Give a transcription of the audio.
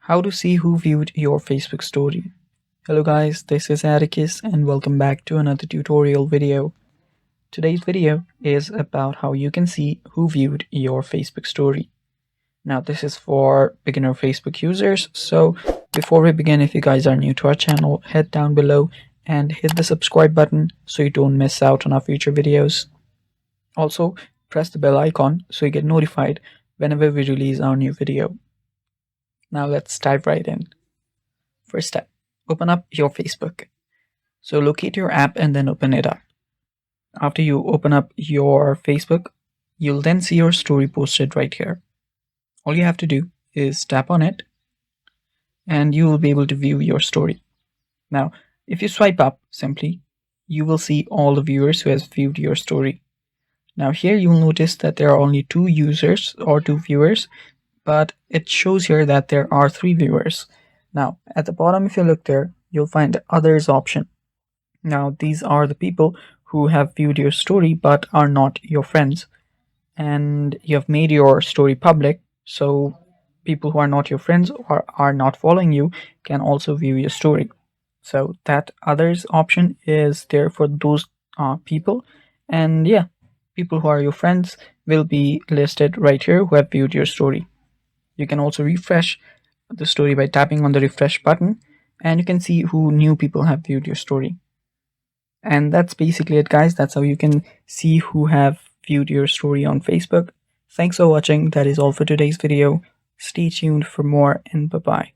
How to see who viewed your Facebook story. Hello guys, this is Atticus and welcome back to another tutorial video. Today's video is about how you can see who viewed your Facebook story. Now this is for beginner Facebook users, so before we begin, if you guys are new to our channel, head down below and hit the subscribe button so you don't miss out on our future videos. Also, press the bell icon so you get notified whenever we release our new video. Now let's dive right in. First step, open up your Facebook. So locate your app and then open it up. After you open up your Facebook, you'll then see your story posted right here. All you have to do is tap on it and you will be able to view your story. Now, if you swipe up simply, you will see all the viewers who has viewed your story. Now here you will notice that there are only two users or two viewers, but it shows here that there are three viewers. Now at the bottom, if you look there, you'll find the others option. Now these are the people who have viewed your story but are not your friends, and you have made your story public, so people who are not your friends or are not following you can also view your story. So that others option is there for those people, and yeah, people who are your friends will be listed right here who have viewed your story. You can also refresh the story by tapping on the refresh button, and you can see who new people have viewed your story. And that's basically it, guys. That's how you can see who have viewed your story on Facebook. Thanks for watching. That is all for today's video. Stay tuned for more, and bye bye.